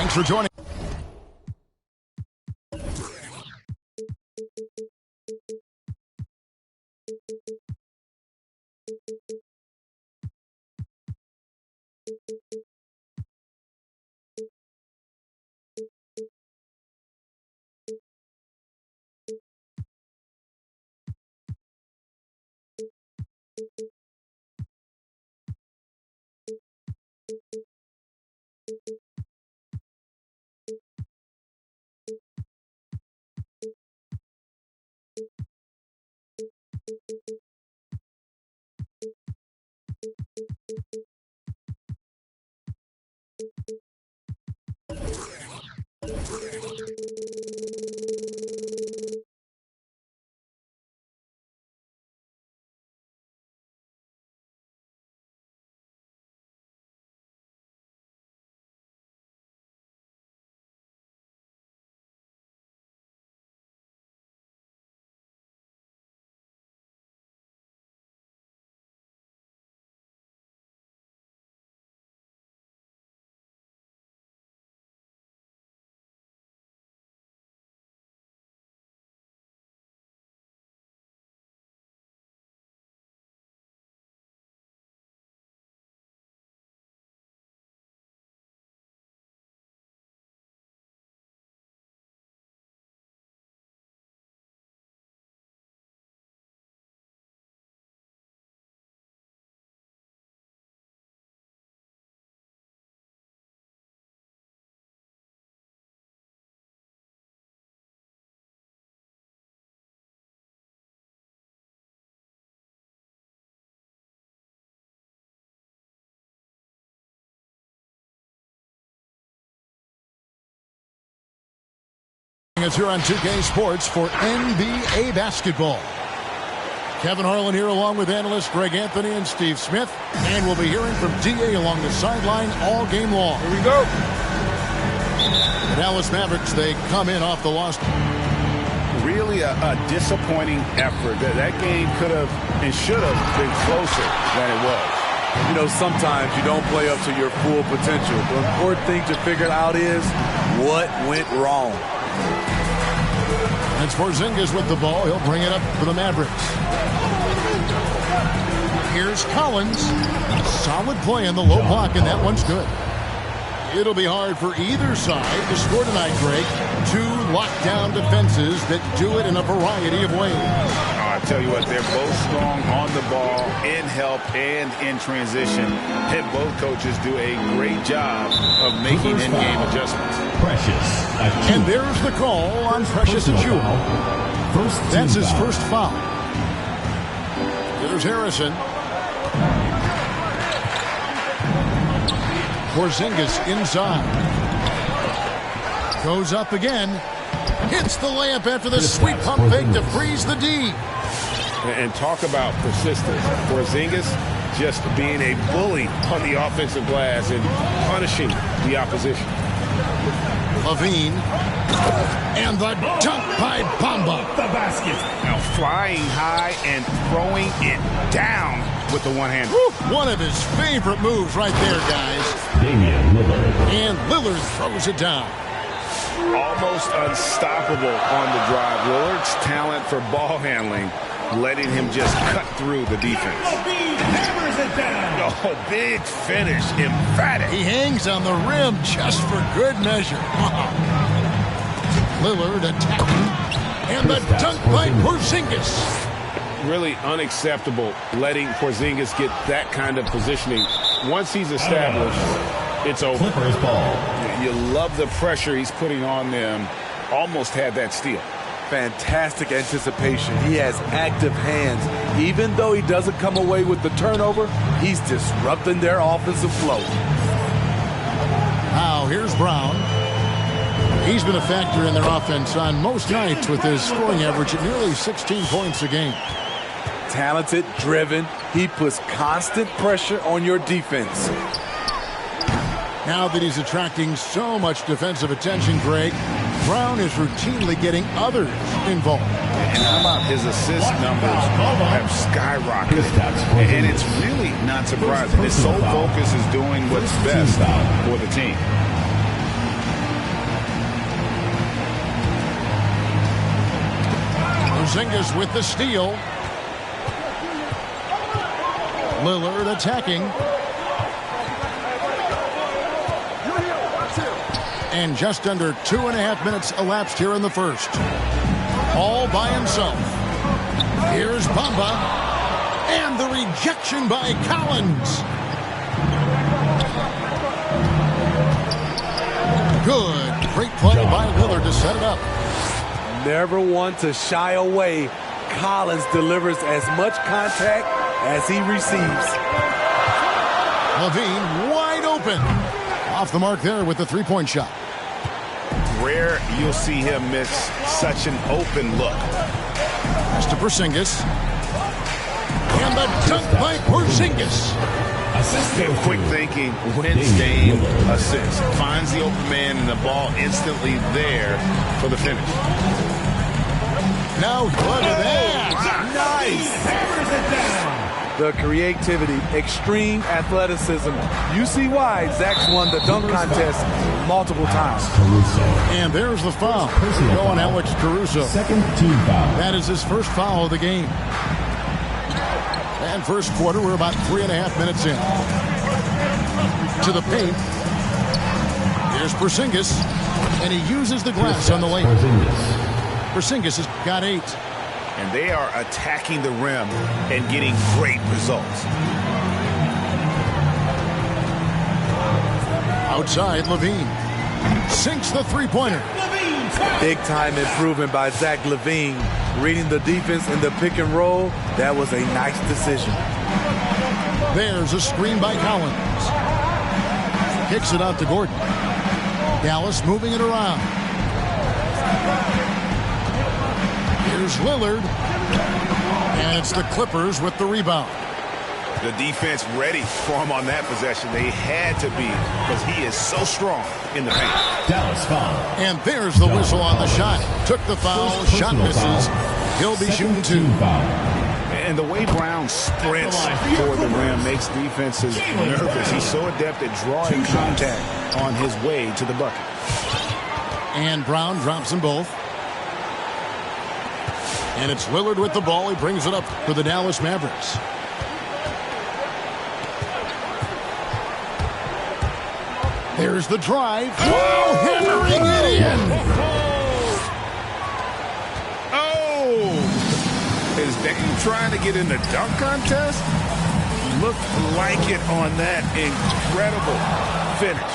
Thanks for joining. It's here on 2K Sports for NBA basketball. Kevin Harlan here along with analysts Greg Anthony and Steve Smith. And we'll be hearing from DA along the sideline all game long. Here we go. The Dallas Mavericks, they come in off the loss. Really a disappointing effort. That game could have and should have been closer than it was. You know, sometimes you don't play up to your full potential. The important thing to figure out is what went wrong. It's Porzingis with the ball. He'll bring it up for the Mavericks. Here's Collins. Solid play in the low block, and that one's good. It'll be hard for either side to score tonight, Greg. Two lockdown defenses that do it in a variety of ways. I tell you what, they're both strong on the ball, in help, and in transition. And both coaches do a great job of making in-game adjustments. Precious. And there's the call on Precious Achiuwa. That's his first foul. There's Harrison. Porzingis inside. Goes up again. Hits the layup after the sweet pump fake to freeze the D. And talk about persistence. Porzingis just being a bully on the offensive glass and punishing the opposition. Levine. And the dunk by Bamba. The basket. Now flying high and throwing it down with the one hand. One of his favorite moves right there, guys. Damian Lillard. And Lillard throws it down. Almost unstoppable on the drive. Lillard's talent for ball handling, letting him just cut through the defense. Hammers it down. Oh, big finish. Emphatic. He hangs on the rim just for good measure. Lillard attacking. And the dunk by Porzingis. Really unacceptable letting Porzingis get that kind of positioning. Once he's established, it's over. Clippers ball. You love the pressure he's putting on them. Almost had that steal. Fantastic anticipation. He has active hands. Even though he doesn't come away with the turnover, he's disrupting their offensive flow. Now, here's Brown. He's been a factor in their offense on most nights with his scoring average at nearly 16 points a game. Talented, driven. He puts constant pressure on your defense. Now that he's attracting so much defensive attention, Greg, Brown is routinely getting others involved. And how about his assist numbers have skyrocketed? And it's really not surprising. His sole focus is doing what's best for the team. Porzingis with the steal. Lillard attacking. And just under 2.5 minutes elapsed here in the first. All by himself. Here's Bamba. And the rejection by Collins. Good. Great play by Lillard to set it up. Never one to shy away. Collins delivers as much contact as he receives. LaVine wide open. Off the mark there with the three-point shot. Rare you'll see him miss such an open look. Pass to Porzingis. And the dunk by Porzingis. Quick thinking, wins game, assist. Finds the open man and the ball instantly there for the finish. Now look at that. Nice. The creativity, extreme athleticism. You see why Zach's won the dunk contest multiple times. And there's the foul. Go on Alex Caruso. Second team foul. That is his first foul of the game. And first quarter, we're about 3.5 minutes in. To the paint. Here's Porzingis. And he uses the glass on the lane. Porzingis has got 8. And they are attacking the rim and getting great results. Outside, LaVine sinks the three-pointer. Big-time improvement by Zach LaVine. Reading the defense in the pick and roll, that was a nice decision. There's a screen by Collins. Kicks it out to Gordon. Dallas moving it around. Here's Lillard. And it's the Clippers with the rebound. The defense ready for him on that possession. They had to be because he is so strong in the paint. Dallas foul. And there's the whistle on the shot. Took the foul. Shot misses. He'll be shooting 2. And the way Brown sprints for the rim makes defenses nervous. He's so adept at drawing contact on his way to the bucket. And Brown drops them both. And it's Lillard with the ball. He brings it up for the Dallas Mavericks. There's the drive. Oh, hammering it in. Oh! Is Dame trying to get in the dunk contest? Looked like it on that incredible finish.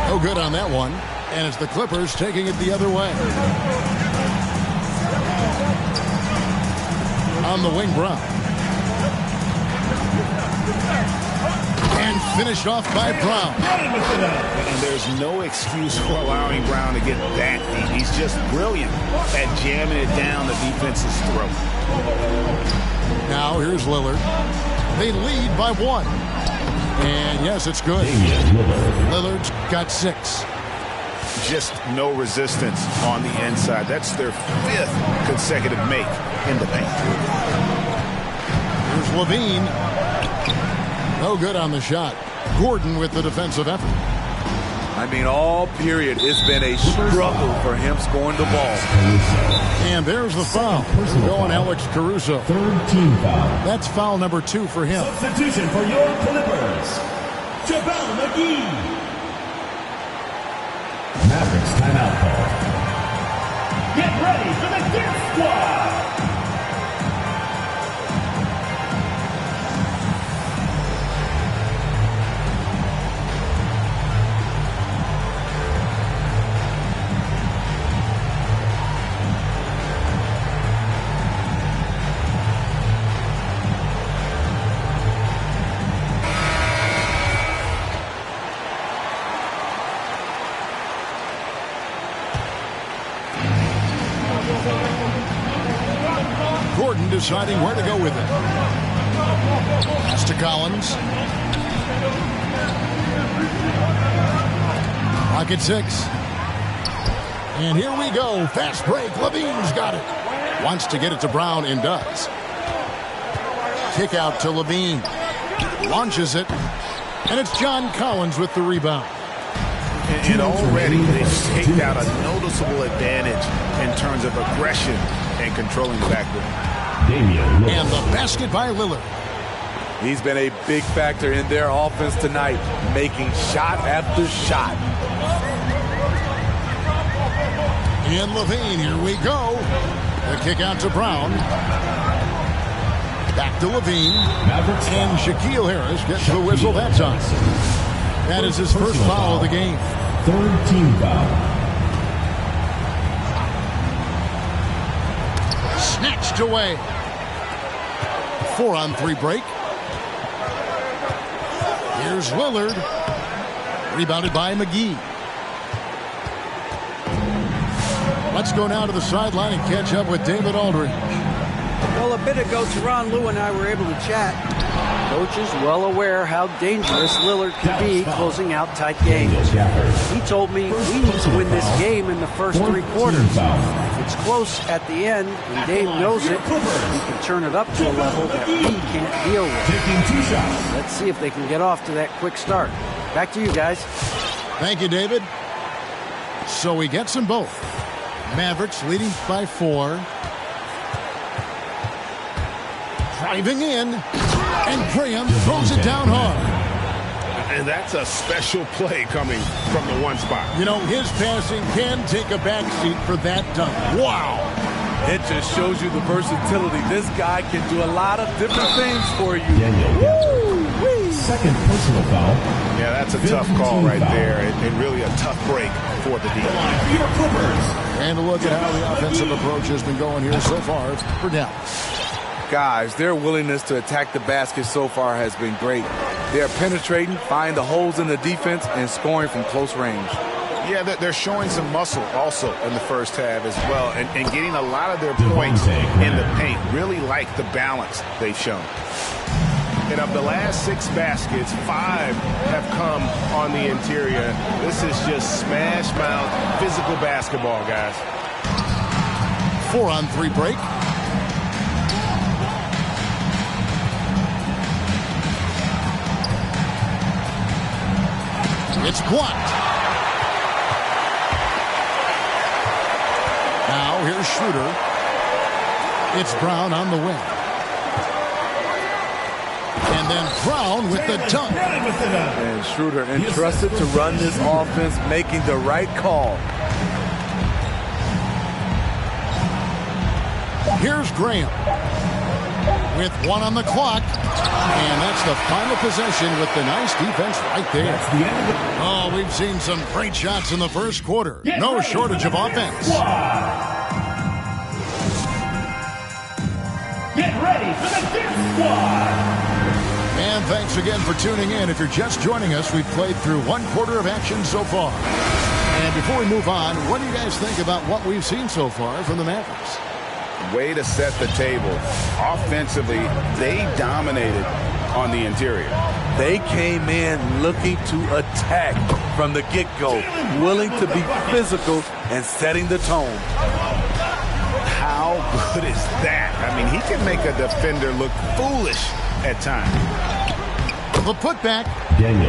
No good on that one. And it's the Clippers taking it the other way. On the wing, Brown. And finished off by Brown. And there's no excuse for allowing Brown to get that deep. He's just brilliant at jamming it down the defense's throat. Now here's Lillard. They lead by 1. And yes, it's good. Lillard's got 6. Just no resistance on the inside. That's their 5th consecutive make in the paint. Here's LaVine. No good on the shot. Gordon with the defensive effort. I mean, all period, it's been a struggle for him scoring the ball. And there's the foul. Going Alex Caruso. Third team foul. That's foul number 2 for him. Substitution for your Clippers. JaVale McGee. Mavericks timeout call. Get ready for the Death Squad. Gordon deciding where to go with it. Pass to Collins. Pocket 6. And here we go. Fast break. LaVine's got it. Wants to get it to Brown and does. Kick out to LaVine. Launches it. And it's John Collins with the rebound. And already they've staked out a noticeable advantage in terms of aggression and controlling the backcourt. And the basket by Lillard. He's been a big factor in their offense tonight, making shot after shot. In Levine, here we go. The kick out to Brown. Back to Levine. And Shaquille Harris gets the whistle that time. That is his first foul of the game. Third team foul. Snatched away. 4-on-3 break. Here's Lillard. Rebounded by McGee. Let's go now to the sideline and catch up with David Aldridge. Well, a bit ago, Teron Lue and I were able to chat. Coach is well aware how dangerous Lillard can be closing out tight games. He told me we need to win this game in the first 3 quarters. If it's close at the end and Dame knows it, he can turn it up to a level that we can't deal with. Let's see if they can get off to that quick start. Back to you guys. Thank you, David. So we get them both. Mavericks leading by 4. Driving in, and Graham throws it down hard. And that's a special play coming from the one spot. You know, his passing can take a backseat for that dunk. Wow. It just shows you the versatility. This guy can do a lot of different things for you. Second personal foul. Yeah, that's a tough call right there, and really a tough break for the deal. And a look at how the offensive approach has been going here so far for Dallas. Guys, their willingness to attack the basket so far has been great. They're penetrating, finding the holes in the defense, and scoring from close range. Yeah, they're showing some muscle also in the first half as well, and getting a lot of their points in the paint. Really like the balance they've shown. And of the last 6 baskets, 5 have come on the interior. This is just smash mouth physical basketball, guys. 4-on-3 break. It's blocked. Now here's Schroeder. It's Brown on the wing. And then Brown with the dunk. And Schroeder entrusted to run this offense, making the right call. Here's Graham with 1 on the clock. And that's the final possession with the nice defense right there. Oh, we've seen some great shots in the first quarter. No shortage of offense. Get ready for the Dip Squad. And thanks again for tuning in. If you're just joining us, we've played through 1 quarter of action so far. And before we move on, what do you guys think about what we've seen so far from the Mavericks? Way to set the table. Offensively, they dominated on the interior. They came in looking to attack from the get-go, willing to be physical and setting the tone. How good is that? I mean, he can make a defender look foolish at times. The putback.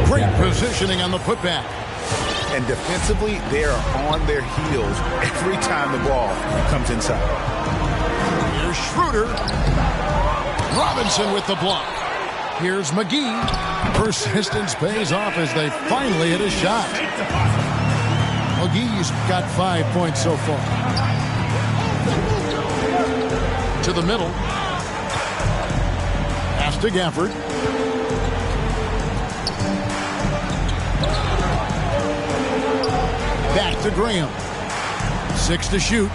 Great positioning on the putback. And defensively, they are on their heels every time the ball comes inside. Here's Schroeder. Robinson with the block. Here's McGee. Persistence pays off as they finally hit a shot. McGee's got 5 points so far. To the middle. Pass to Gafford. Back to Graham. 6 to shoot.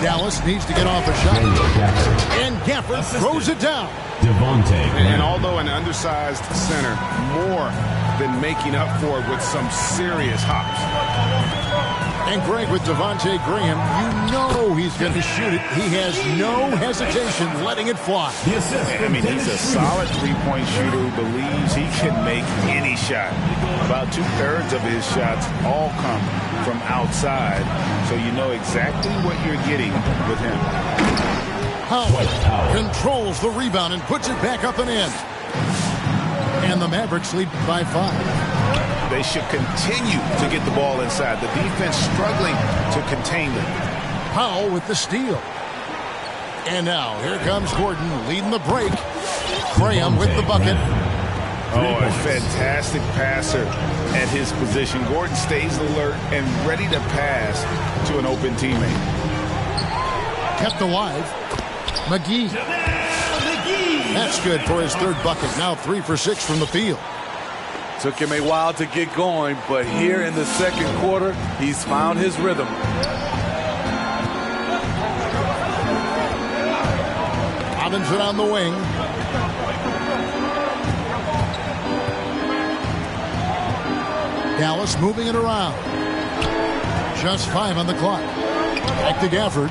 Dallas needs to get off a shot. And Gafford throws it down. And although an undersized center, more than making up for it with some serious hops. And Greg, with Devontae Graham, you know he's going to shoot it. He has no hesitation letting it fly. I mean, he's a solid three-point shooter who believes he can make any shot. About 2/3 of his shots all come from outside, so you know exactly what you're getting with him. Powell controls the rebound and puts it back up and in. And the Mavericks lead by 5. They should continue to get the ball inside. The defense struggling to contain them. Powell with the steal. And now here comes Gordon leading the break. Graham with the bucket. Oh, a fantastic passer at his position. Gordon stays alert and ready to pass to an open teammate. Kept alive. McGee. That's good for his third bucket. Now 3 for 6 from the field. Took him a while to get going, but here in the second quarter, he's found his rhythm. Robinson on the wing. Dallas moving it around. Just 5 on the clock. Back to Gafford.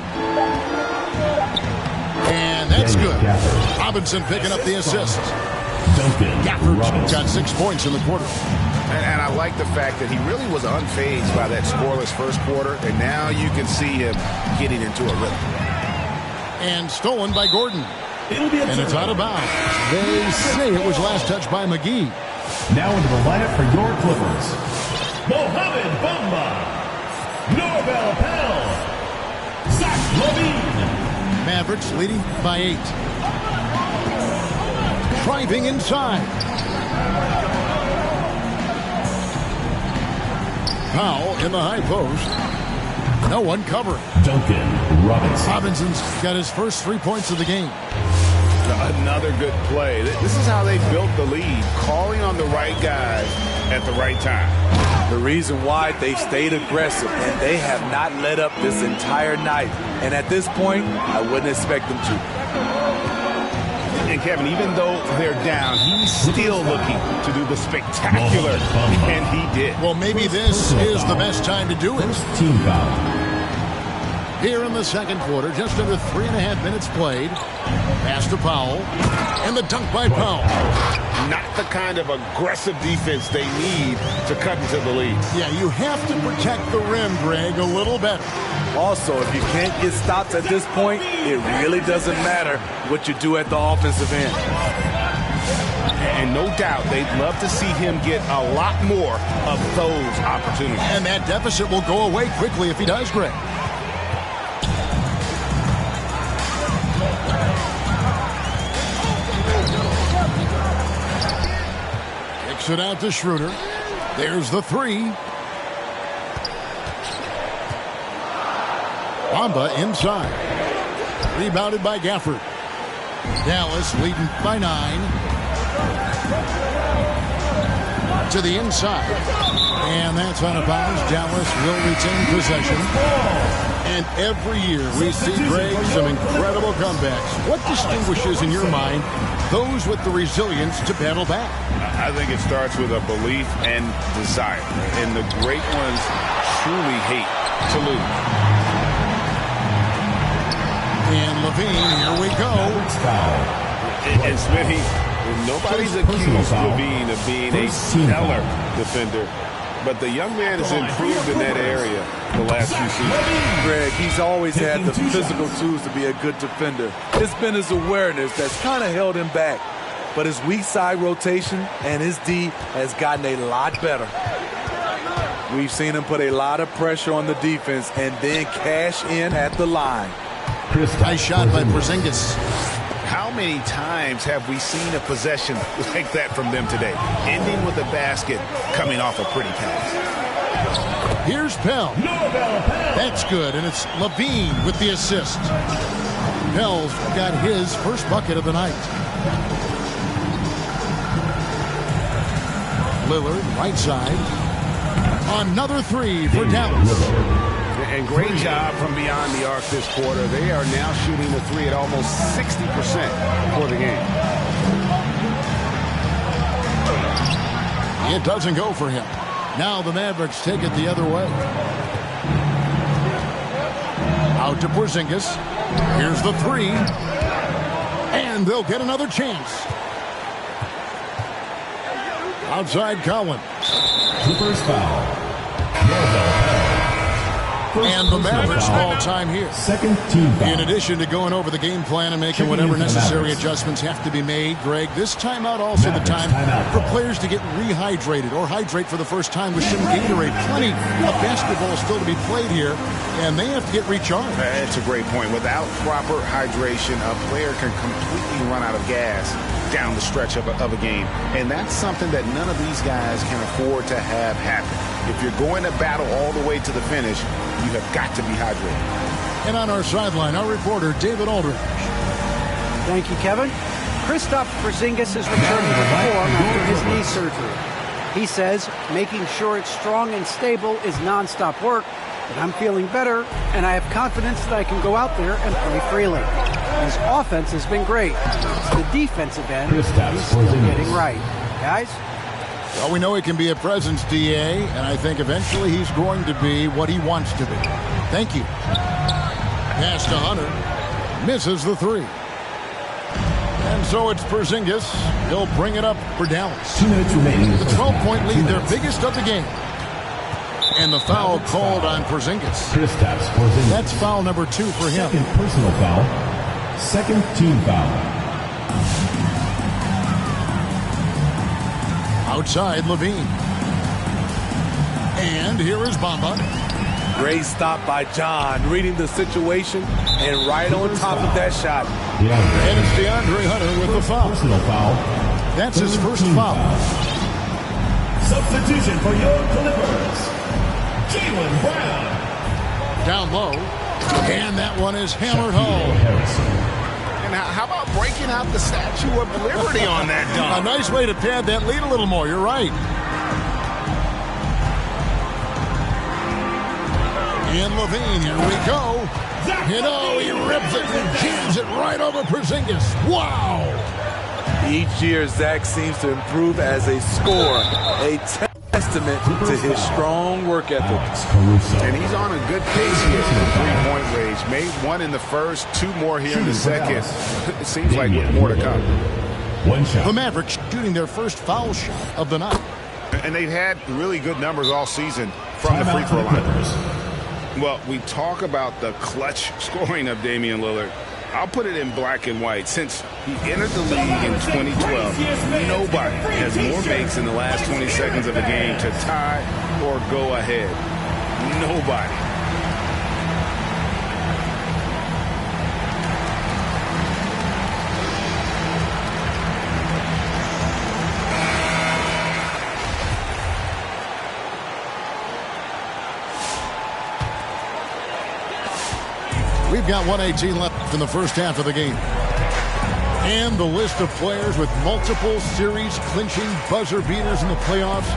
And that's good. Robinson picking up the assist. Gafford got 6 points in the quarter. And I like the fact that he really was unfazed by that scoreless first quarter, and now you can see him getting into a rhythm. And stolen by Gordon. And it's out of bounds. They say it was last touched by McGee. Now into the lineup for your Clippers. Mohamed Bamba. Norvel Pell. Zach LaVine. Mavericks leading by 8. Driving inside. Powell in the high post. No one covering. Duncan Robinson. Robinson's got his first 3 points of the game. Another good play. This is how they built the lead, calling on the right guys at the right time. The reason why they stayed aggressive, and they have not let up this entire night. And at this point, I wouldn't expect them to. And Kevin, even though they're down, he's still looking to do the spectacular, and he did. Well, maybe this is the best time to do it. Team foul. Here in the second quarter, just under 3.5 minutes played. Pass to Powell. And the dunk by Powell. Not the kind of aggressive defense they need to cut into the lead. Yeah, you have to protect the rim, Greg, a little better. Also, if you can't get stops at this point, it really doesn't matter what you do at the offensive end. And no doubt they'd love to see him get a lot more of those opportunities. And that deficit will go away quickly if he does, Greg. Kicks it out to Schroeder. There's the 3. Bamba inside. Rebounded by Gafford. Dallas leading by 9. To the inside. And that's out of bounds. Dallas will retain possession. And every year we see, Greg, some incredible comebacks. What distinguishes, in your mind, those with the resilience to battle back? I think it starts with a belief and desire. And the great ones truly hate to lose. And LaVine, here we go. And Smithy, nobody's accused LaVine of being a stellar defender, but the young man has improved in that area the last few seasons. Greg, he's always had the physical tools to be a good defender. It's been his awareness that's kind of held him back. But his weak side rotation and his D has gotten a lot better. We've seen him put a lot of pressure on the defense and then cash in at the line. Nice shot by Porzingis. How many times have we seen a possession like that from them today? Ending with a basket, coming off a pretty pass. Here's Pell. That's good, and it's LaVine with the assist. Pell's got his first bucket of the night. Lillard, right side. Another 3 for Dallas. And great job from beyond the arc this quarter. They are now shooting the 3 at almost 60% for the game. It doesn't go for him. Now the Mavericks take it the other way. Out to Porzingis. Here's the 3. And they'll get another chance. Outside Collins. Clippers foul. And the Mavericks call time here. Second team foul. In addition to going over the game plan and making whatever necessary adjustments have to be made, Greg, this timeout also the time for players to get rehydrated or hydrate for the first time with some Gatorade. Plenty of basketball still to be played here, and they have to get recharged. That's a great point. Without proper hydration, a player can completely run out of gas down the stretch of a game. And that's something that none of these guys can afford to have happen. If you're going to battle all the way to the finish, you have got to be hydrated. And on our sideline, our reporter, David Aldridge. Thank you, Kevin. Kristaps Porzingis is returning to form after his knee surgery. He says making sure it's strong and stable is nonstop work, but I'm feeling better, and I have confidence that I can go out there and play freely. His offense has been great. It's the defensive end he's still getting right. Guys? Well, we know he can be a presence, DA, and I think eventually he's going to be what he wants to be. Thank you. Pass to Hunter. Misses the three. And so it's Porzingis. He'll bring it up for Dallas. 2 minutes remaining. The 12-point lead, their biggest of the game. And the foul called on Porzingis. Kristaps Porzingis. That's foul number 2 for him. Second personal foul. Second team foul. Outside, Levine. And here is Bamba. Great stop by John, reading the situation and right on top of that shot. And it's DeAndre Hunter with the foul. Personal foul. That's his first foul. Substitution for your Clippers. Jaylen Brown. Down low. And that one is hammered home. And how about breaking out the Statue of Liberty on that dunk? A nice way to pad that lead a little more. You're right. And Levine, here we go. You know, he rips it and jams it right over Porzingis. Wow! Each year, Zach seems to improve as a scorer, a testament to his strong work ethic. And he's on a good pace here for the three-point range. Made one in the first, 2 more here in the second. It seems like with more to come. One shot. The Mavericks shooting their first foul shot of the night. And they've had really good numbers all season from the free throw line. Well, we talk about the clutch scoring of Damian Lillard. I'll put it in black and white. Since he entered the league in 2012, nobody has more makes in the last 20 seconds of a game to tie or go ahead. Nobody. We've got 1:18 left in the first half of the game. And the list of players with multiple series-clinching buzzer beaters in the playoffs,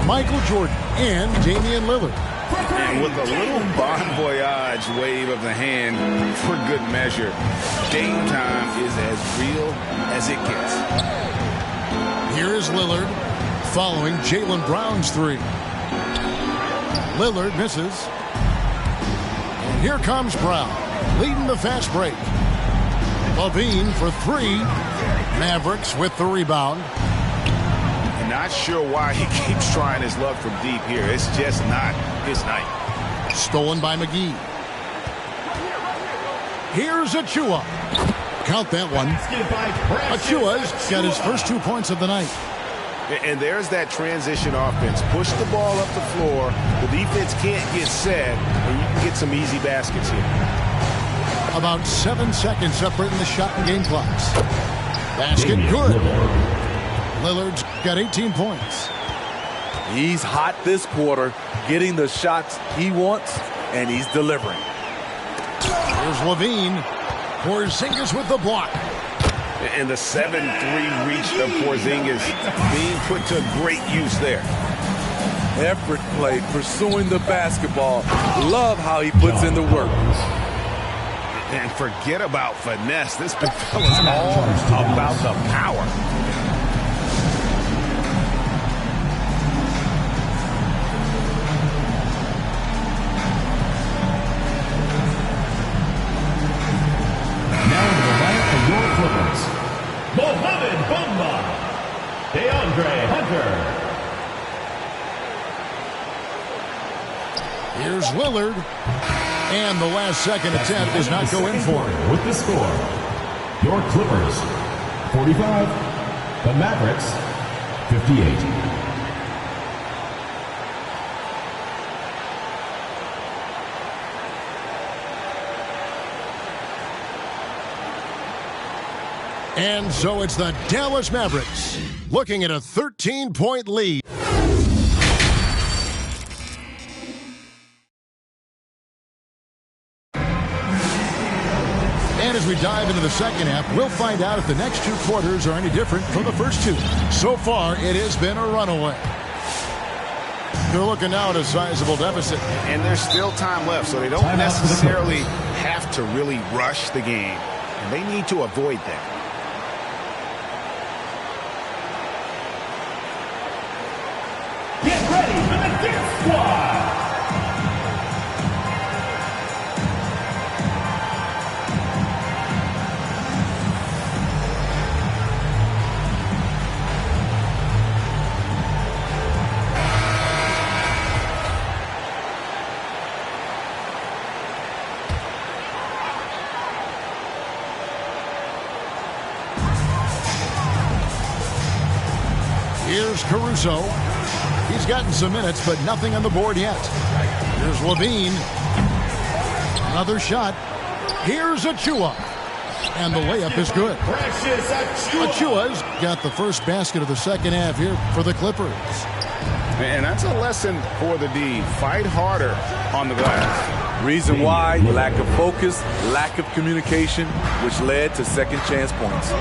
Michael Jordan and Damian Lillard. And with a little bon voyage wave of the hand for good measure, game time is as real as it gets. Here is Lillard following Jaylen Brown's three. Lillard misses. And here comes Brown, leading the fast break. Levine for three. Mavericks with the rebound. Not sure why he keeps trying his luck from deep here. It's just not his night. Stolen by McGee. Here's Achua. Count that one. Achua's got his first 2 points of the night. And there's that transition offense. Push the ball up the floor. The defense can't get set, and you can get some easy baskets here. About 7 seconds separating the shot and game clocks. Basket good. Lillard's got 18 points. He's hot this quarter, getting the shots he wants, and he's delivering. Here's Levine. Porzingis with the block. And the 7-3 reach of Porzingis being put to great use there. Effort play, pursuing the basketball. Love how he puts in the work. And forget about finesse. This big fella's all about the power. Mohamed Bamba, DeAndre Hunter. Here's Lillard. And the last second attempt does not go in for him. With the score, your Clippers, 45. The Mavericks, 58. And so it's the Dallas Mavericks looking at a 13-point lead. And as we dive into the second half, we'll find out if the next two quarters are any different from the first two. So far, it has been a runaway. They're looking now at a sizable deficit. And there's still time left, so they don't necessarily have to really rush the game. And they need to avoid that. Get ready for the Dip Squad! Here's Caruso. He's gotten some minutes, but nothing on the board yet. Here's Levine. Another shot. Here's Achua. And the layup is good. Achua's got the first basket of the second half here for the Clippers. And that's a lesson for the D. Fight harder on the glass. Reason why, lack of focus, lack of communication, which led to second chance points.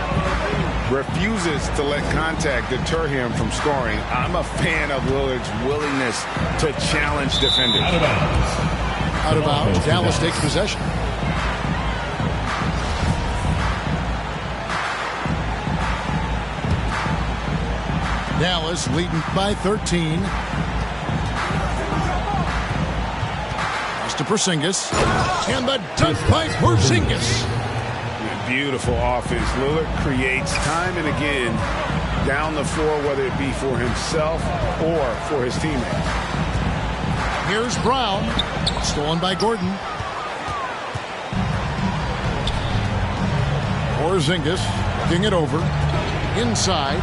Refuses to let contact deter him from scoring. I'm a fan of Lillard's willingness to challenge defenders. Out of bounds. Out of bounds. Dallas takes possession. Dallas leading by 13. Pass to Porzingis. And the dunk by Porzingis. Beautiful offense. Lillard creates time and again down the floor, whether it be for himself or for his teammates. Here's Brown. Stolen by Gordon. Porzingis looking it over. Inside.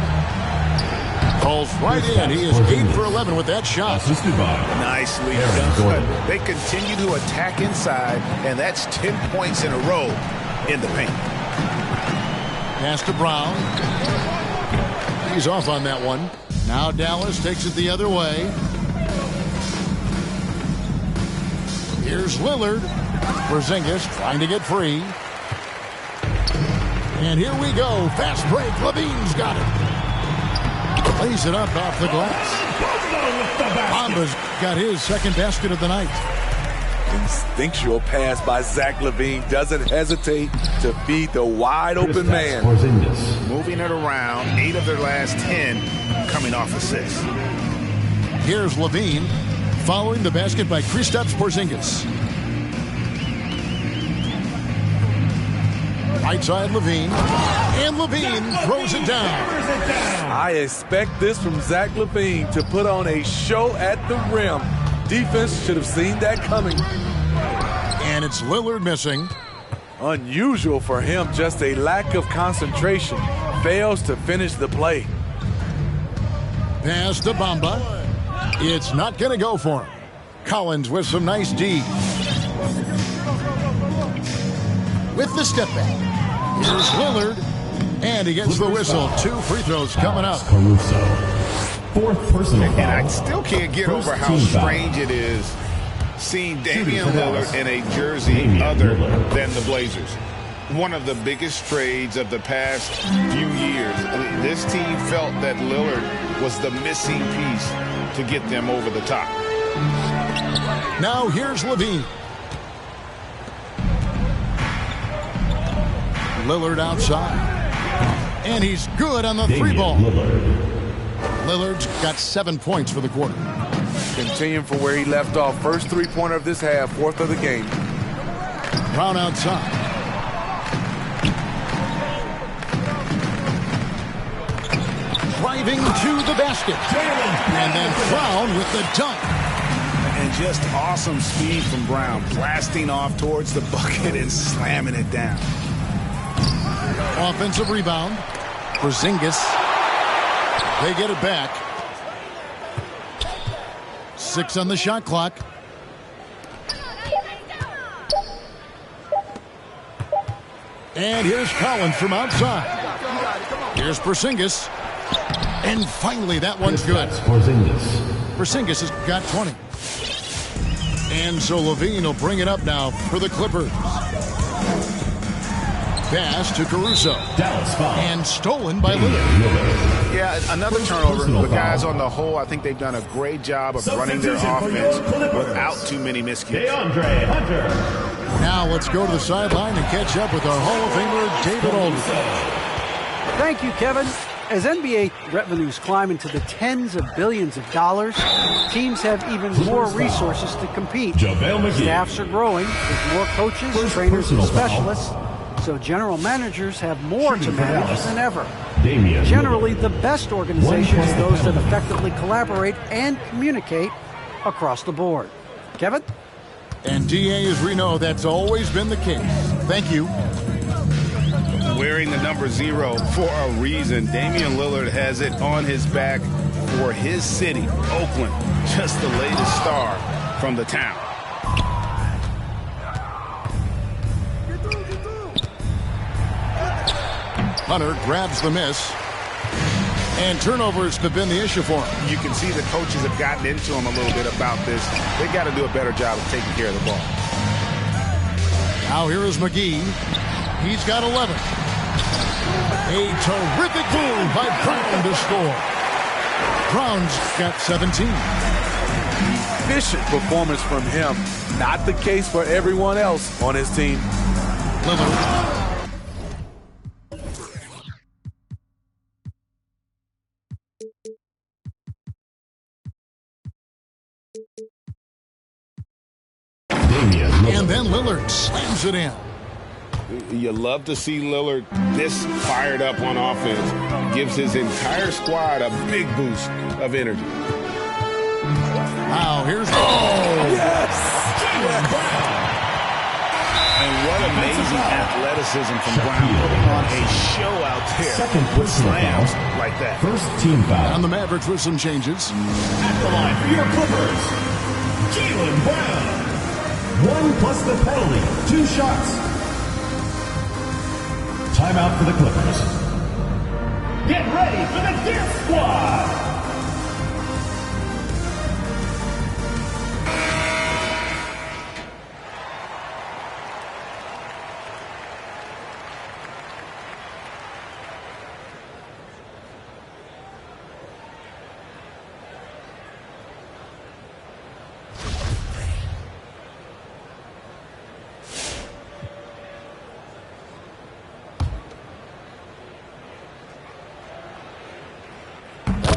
Calls right in. He is 8 for 11 with that shot. Nicely done. They continue to attack inside, and that's 10 points in a row in the paint. Pass to Brown. He's off on that one. Now Dallas takes it the other way. Here's Lillard. Porzingis trying to get free. And here we go. Fast break. Levine's got it. Lays it up off the glass. Bamba's got his second basket of the night. Instinctual pass by Zach LaVine, doesn't hesitate to feed the wide open man. Moving it around, 8 of their last 10 coming off assists. Here's Levine following the basket by Kristaps Porzingis. Right side Levine, and Levine throws it down. I expect this from Zach LaVine to put on a show at the rim. Defense should have seen that coming. And it's Lillard missing. Unusual for him, just a lack of concentration. Fails to finish the play. Pass to Bamba. It's not going to go for him. Collins with some nice D. With the step back. Here's Lillard. And he gets the whistle. 2 free throws coming up. Caruso. 4th personal foul. And I still can't get over how strange it is seeing Damian Lillard in a jersey other than the Blazers. One of the biggest trades of the past few years. This team felt that Lillard was the missing piece to get them over the top. Now here's Levine. Lillard outside. And he's good on the 3-ball. Lillard's got 7 points for the quarter. Continuing from where he left off. First three-pointer of this half, 4th of the game. Brown outside. Driving to the basket. And then Brown with the dunk. And And just awesome speed from Brown, blasting off towards the bucket and slamming it down. Offensive rebound. Porzingis. They get it back. 6 on the shot clock. And here's Collins from outside. Here's Porzingis. And finally, that one's good. Porzingis has got 20. And so Levine will bring it up now for the Clippers. Pass to Caruso. And stolen by Lillard. Yeah, another turnover. The guys on the whole, I think they've done a great job of running their offense without too many miscues. Now let's go to the sideline and catch up with our Hall of Famer, David Aldridge. Thank you, Kevin. As NBA revenues climb into the tens of billions of dollars, teams have even more resources to compete. Staffs are growing with more coaches, trainers, and specialists, so general managers have more to manage than ever. Generally, the best organizations are those that effectively collaborate and communicate across the board. Kevin? And DA, as we know, that's always been the case. Thank you. Wearing the number 0 for a reason. Damian Lillard has it on his back for his city, Oakland. Just the latest star from the town. Hunter grabs the miss. And turnovers have been the issue for him. You can see the coaches have gotten into him a little bit about this. They got to do a better job of taking care of the ball. Now here is McGee. He's got 11. A terrific move by Brown to score. Brown's got 17. Efficient performance from him. Not the case for everyone else on his team. Lillard. And then Lillard slams it in. You love to see Lillard this fired up on offense. Gives his entire squad a big boost of energy. Now here's Yes! And what amazing athleticism from Brown, putting on a show out there with slams like that. First team foul. on the Mavericks with some changes. At the line for your Clippers, Jaylen Brown. 1 plus the penalty. 2 shots. Timeout for the Clippers. Get ready for the Dance Squad.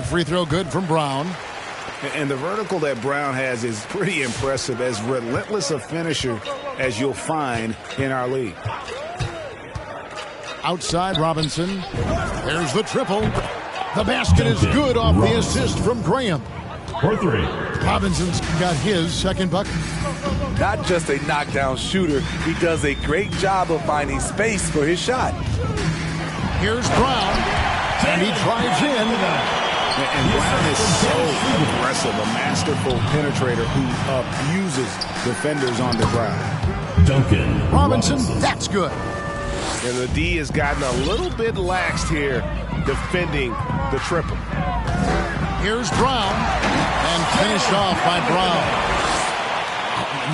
Free throw good from Brown. And the vertical that Brown has is pretty impressive, as relentless a finisher as you'll find in our league. Outside Robinson. There's the triple. The basket is good off the assist from Graham. For 3. Robinson's got his second bucket. Not just a knockdown shooter, he does a great job of finding space for his shot. Here's Brown. And he drives in. And Brown is so aggressive, a masterful penetrator who abuses defenders on the ground. Duncan Robinson, that's good. And the D has gotten a little bit laxed here defending the triple. Here's Brown. And finished off by Brown.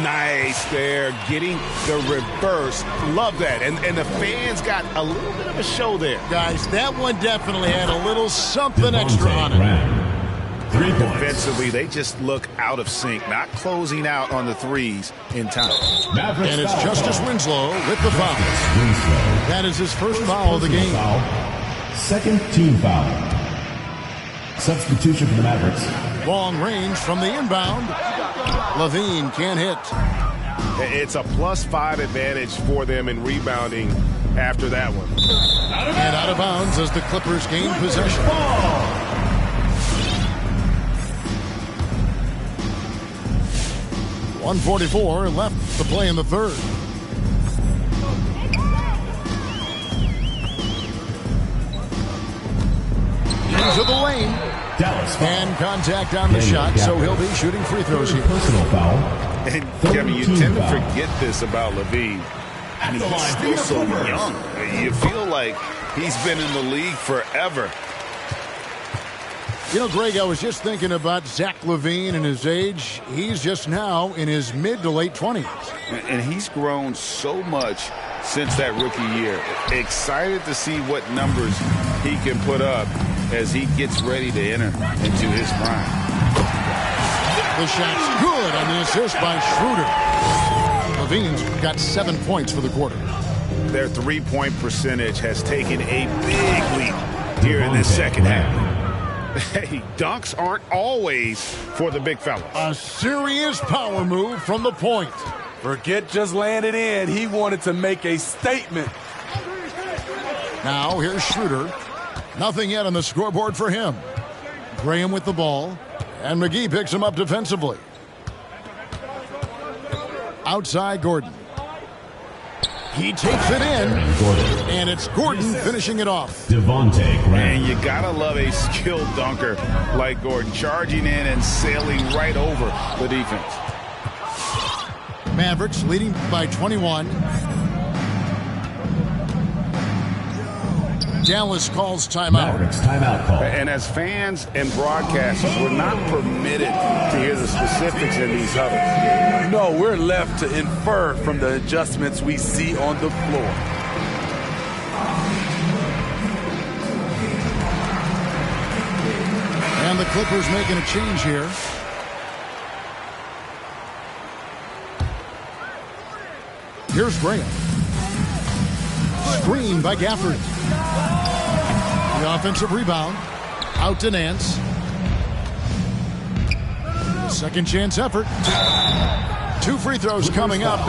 Nice there, getting the reverse. Love that. And the fans got a little bit of a show there. Guys, that one definitely had a little something extra on it. 3 points. Defensively, they just look out of sync, not closing out on the threes in time. Mavericks And it's foul. Justice Winslow with the foul. Winslow. That is his first foul of the game. Foul. Second team foul. Substitution for the Mavericks. Long range from the inbound. Levine can't hit. It's a +5 advantage for them in rebounding after that one. And out of bounds as the Clippers gain possession. 1:44 left to play in the third. Into the lane. And contact on the shot, so he'll be shooting free throws here. Personal foul. And Kevin, you tend to forget this about Levine. I mean, he's still so young. You feel like he's been in the league forever. You know, Greg, I was just thinking about Zach LaVine and his age. He's just now in his mid to late 20s. And he's grown so much since that rookie year. Excited to see what numbers he can put up as he gets ready to enter into his prime. The shot's good on the assist by Schroeder. LaVine's got 7 points for the quarter. Their three-point percentage has taken a big leap here in this second half. Hey, dunks aren't always for the big fellas. A serious power move from the point. Forget just laying it in. He wanted to make a statement. Now here's Schroeder. Nothing yet on the scoreboard for him. Graham with the ball. And McGee picks him up defensively. Outside Gordon. He takes it in, and it's Gordon finishing it off. Devontae Graham. And you gotta love a skilled dunker like Gordon, charging in and sailing right over the defense. Mavericks leading by 21. Dallas calls timeout. Mavericks timeout call. And as fans and broadcasters, we're not permitted to hear the specifics in these huddles. No, we're left to infer from the adjustments we see on the floor. And the Clippers making a change here. Here's Graham. Screen by Gafford. The offensive rebound. Out to Nance. Second chance effort. 2 free throws coming up.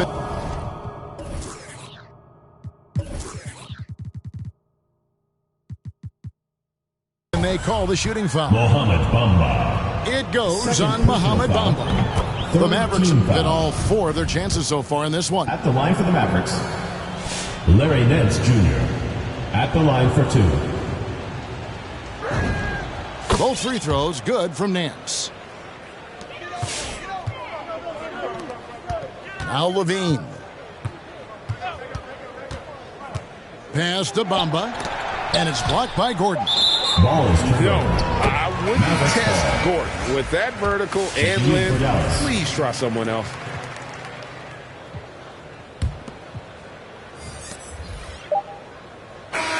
And they call the shooting foul. Mohamed Bamba. It goes on Mohamed Bamba. The Mavericks have been all 4 of their chances so far in this one. At the line for the Mavericks, Larry Nance Jr. At the line for 2. Both free throws good from Nance. Now Levine. Pass to Bamba. And it's blocked by Gordon. Ball is No, I wouldn't test Gordon. With that vertical and length, please try someone else.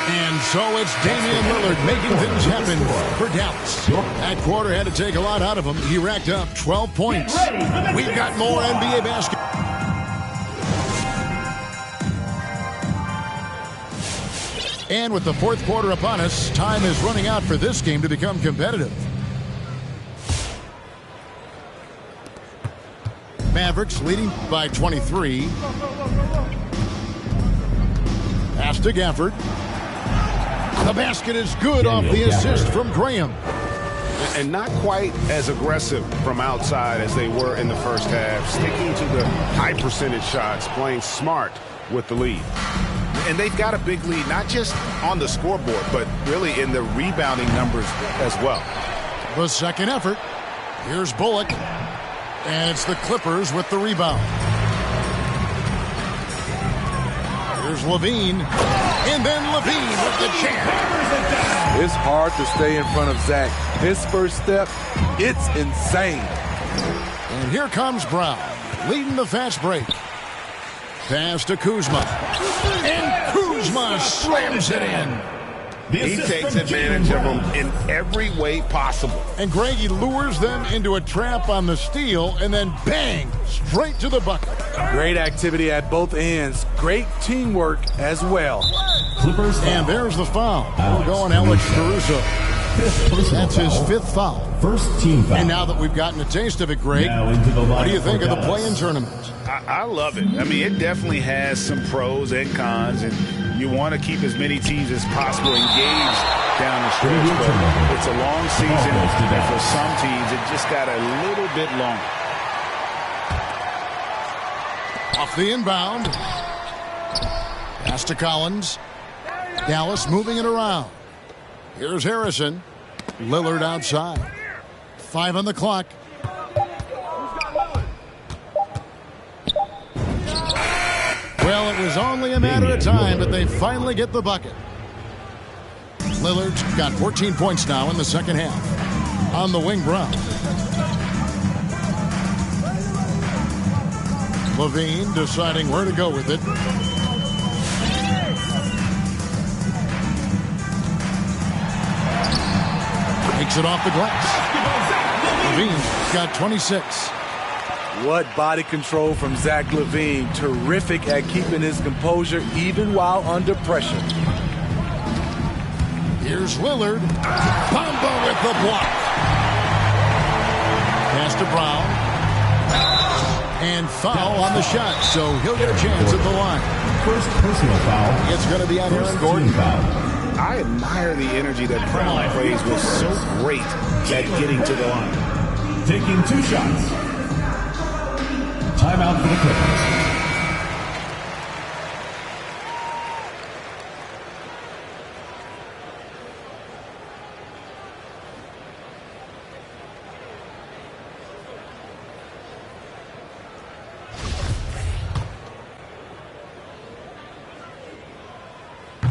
And so it's Damian Lillard making things happen for Dallas. That quarter had to take a lot out of him. He racked up 12 points. We've got more NBA basketball. And with the fourth quarter upon us, time is running out for this game to become competitive. Mavericks leading by 23. Pass to Gafford. The basket is good off the assist from Graham. And not quite as aggressive from outside as they were in the first half. Sticking to the high percentage shots, playing smart with the lead. And they've got a big lead, not just on the scoreboard, but really in the rebounding numbers as well. The second effort. Here's Bullock. And it's the Clippers with the rebound. Here's Levine. And then Levine with the jam. It's hard to stay in front of Zach. His first step, it's insane. And here comes Brown, leading the fast break. Pass to Kuzma. And Kuzma slams it in. He takes advantage of them in every way possible. And Greg, he lures them into a trap on the steal, and then bang, straight to the bucket. Great activity at both ends. Great teamwork as well. Clippers. And there's the foul. We'll go on Alex Caruso. That's his 5th foul. First team foul. And now that we've gotten a taste of it, Greg, what do you think of the play-in tournament? I love it. I mean, it definitely has some pros and cons, and you want to keep as many teams as possible engaged down the stretch. But it's a long season, and for some teams, it just got a little bit long. Off the inbound. Pass to Collins. Dallas moving it around. Here's Harrison. Lillard outside. 5 on the clock. Well, it was only a matter of time, but they finally get the bucket. Lillard's got 14 points now in the second half. On the wing, Brown. Levine deciding where to go with it. Takes it off the glass. Levine's got 26. What body control from Zach LaVine. Terrific at keeping his composure even while under pressure. Here's Lillard. Bamba with the block. Pass to Brown. And foul on the shot, so he'll get a chance at the line. First personal foul. It's going to be on Aaron Gordon. I admire the energy that Brown plays was so great at getting to the line. Taking 2 shots. Timeout for the Clippers.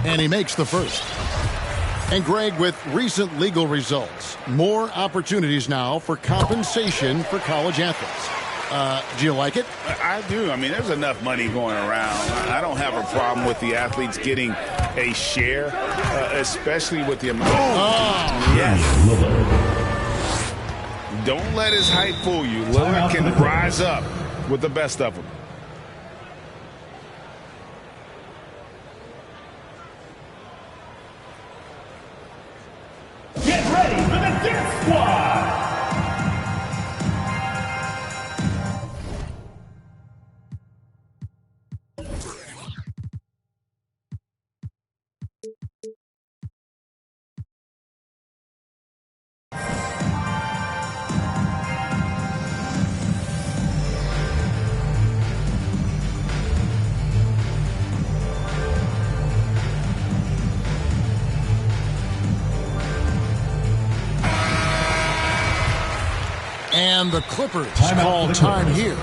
And he makes the first. And Greg, with recent legal results, more opportunities now for compensation for college athletes. Do you like it? I do. I mean, there's enough money going around. I don't have a problem with the athletes getting a share, especially with the amount. Oh, yes. Don't let his height fool you. Lillard can rise up with the best of them. Get ready for the Dance Squad! And the Clippers call time here.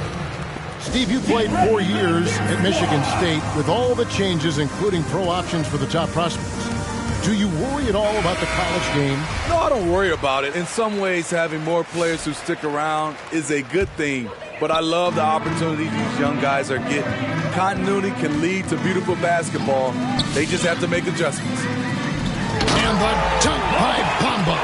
Steve, you played 4 years at Michigan State with all the changes, including pro options for the top prospects. Do you worry at all about the college game? No, I don't worry about it. In some ways, having more players who stick around is a good thing. But I love the opportunity these young guys are getting. Continuity can lead to beautiful basketball. They just have to make adjustments. And the dunk by Bamba.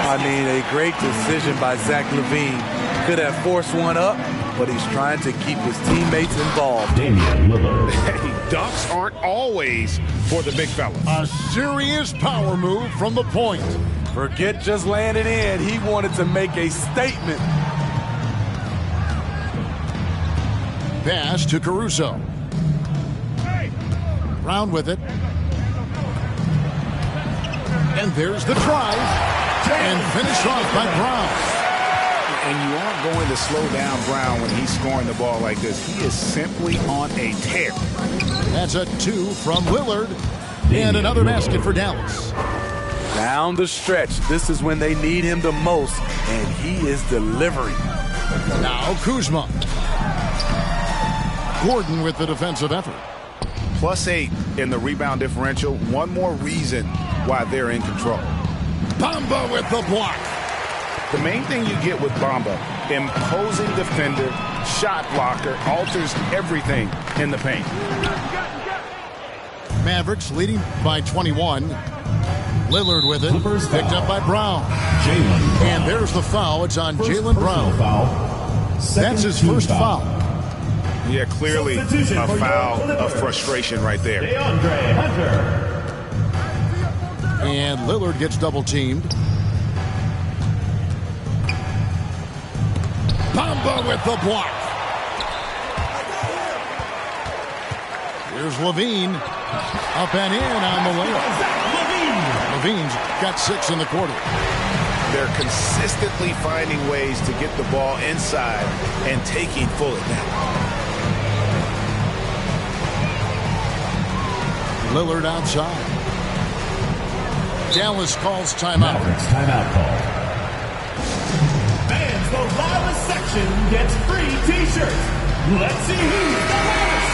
I mean, a great decision by Zach LaVine. Could have forced one up, but he's trying to keep his teammates involved. Damian Lillard. Hey, dunks aren't always for the big fella. A serious power move from the point. Forget just landing in. He wanted to make a statement. Pass to Caruso. Brown with it. And there's the drive. And finished off by Brown. And you aren't going to slow down Brown when he's scoring the ball like this. He is simply on a tear. That's a 2 from Lillard. And another basket for Dallas. Down the stretch, this is when they need him the most, and he is delivering. Now Kuzma. Gordon with the defensive effort. +8 in the rebound differential. One more reason why they're in control. Bamba with the block. The main thing you get with Bamba, imposing defender, shot blocker, alters everything in the paint. Mavericks leading by 21. Lillard with it. Picked up by Brown. And there's the foul. It's on Jaylen Brown. That's his first foul. Yeah, clearly a foul of frustration right there. And Lillard gets double teamed. Bamba with the block. Here's Levine. Up and in on the layup. Levine's got 6 in the quarter. They're consistently finding ways to get the ball inside and taking full advantage. Lillard outside. Dallas calls timeout. Mavericks timeout call. Fans, the loudest section gets free T-shirts. Let's see who's the loudest.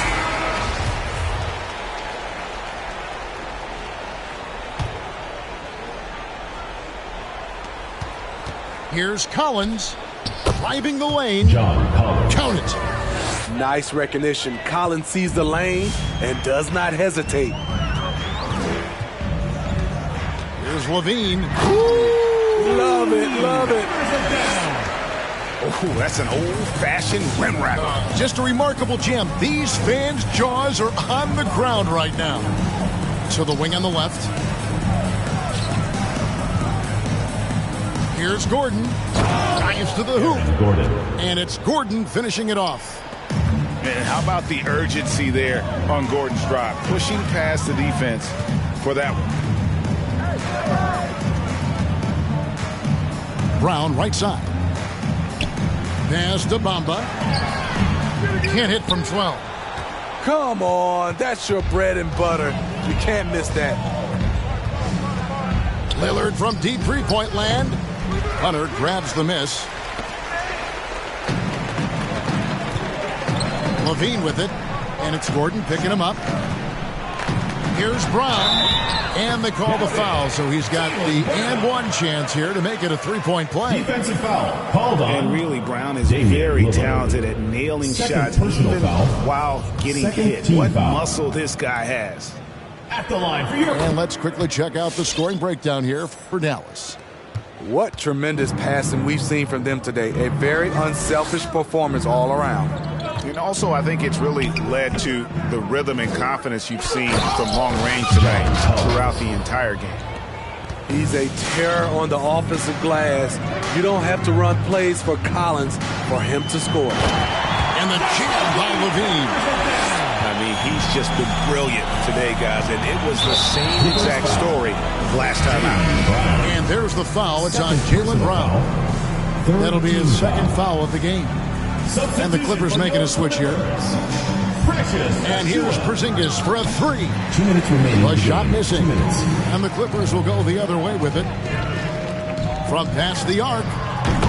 Here's Collins driving the lane. John Collins. Count it. Nice recognition. Collins sees the lane and does not hesitate. Here's Levine. Love it, love it. Oh, that's an old-fashioned rim wrapper. Just a remarkable jam. These fans' jaws are on the ground right now. To the wing on the left. Here's Gordon. Drives to the hoop. Gordon. And it's Gordon finishing it off. And how about the urgency there on Gordon's drive? Pushing past the defense for that one. Brown right side. Pass to Bamba. Can't hit from 12. Come on, that's your bread and butter. You can't miss that. Lillard from deep three-point land. Hunter grabs the miss. Levine with it, and it's Gordon picking him up. Here's Brown, and they call the foul, so he's got the and one chance here to make it a three-point play. Defensive foul called on. And really, Brown is very talented at nailing shots even while getting hit. What muscle this guy has. At the line for your... And let's quickly check out the scoring breakdown here for Dallas. What tremendous passing we've seen from them today. A very unselfish performance all around. And also, I think it's really led to the rhythm and confidence you've seen from long range tonight throughout the entire game. He's a terror on the offensive glass. You don't have to run plays for Collins for him to score. And the jam by Levine. I mean, he's just been brilliant today, guys, and it was the same exact story last time out. And there's the foul. It's on Jaylen Brown. That'll be his second foul of the game. And the Clippers making a switch here. And here's Porzingis for a three. 2 minutes remaining. A shot missing. 2 minutes. And the Clippers will go the other way with it. From past the arc.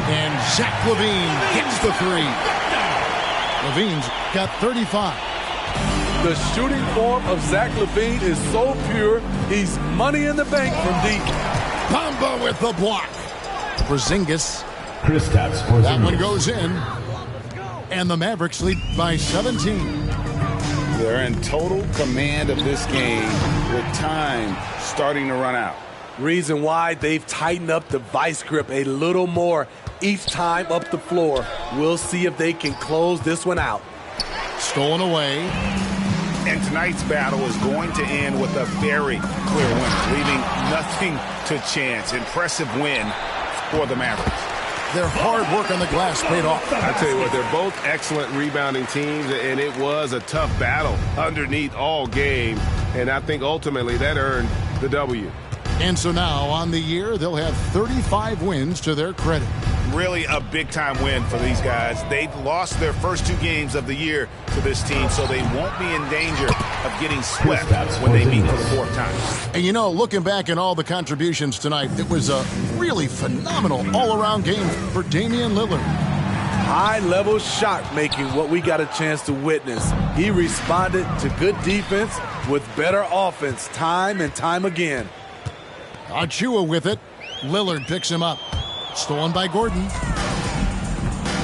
And Zach LaVine gets the three. LaVine's got 35. The shooting form of Zach LaVine is so pure, he's money in the bank from deep. Bamba with the block. Porzingis. Kristaps Porzingis. That one goes in. And the Mavericks lead by 17. They're in total command of this game with time starting to run out. Reason why they've tightened up the vice grip a little more each time up the floor. We'll see if they can close this one out. Stolen away. And tonight's battle is going to end with a very clear winner, leaving nothing to chance. Impressive win for the Mavericks. Their hard work on the glass paid off. I tell you what, they're both excellent rebounding teams, and it was a tough battle underneath all game. And I think ultimately that earned the W. And so now on the year, they'll have 35 wins to their credit. Really a big-time win for these guys. They've lost their first 2 games of the year to this team, so they won't be in danger of getting swept when they meet for the 4th time. And you know, looking back at all the contributions tonight, it was a really phenomenal all-around game for Damian Lillard. High-level shot making, what we got a chance to witness. He responded to good defense with better offense time and time again. Achua with it. Lillard picks him up. Stolen by Gordon.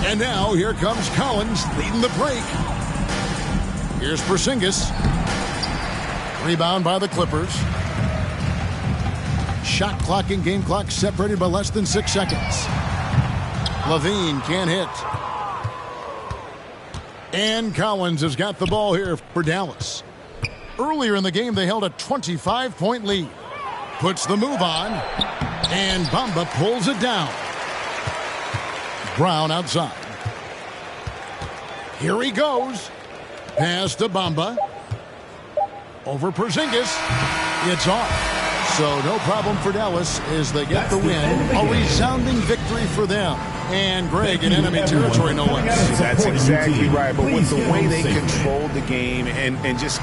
And now here comes Collins leading the break. Here's Porzingis. Rebound by the Clippers. Shot clock and game clock separated by less than 6 seconds. Levine can't hit. And Collins has got the ball here for Dallas. Earlier in the game, they held a 25-point lead. Puts the move on. And Bamba pulls it down. Brown outside. Here he goes. Pass to Bamba. Over Porzingis. It's off. So no problem for Dallas as they get the win. A resounding victory for them. And Greg in enemy territory, no less. That's exactly right. But with the way they controlled the game and just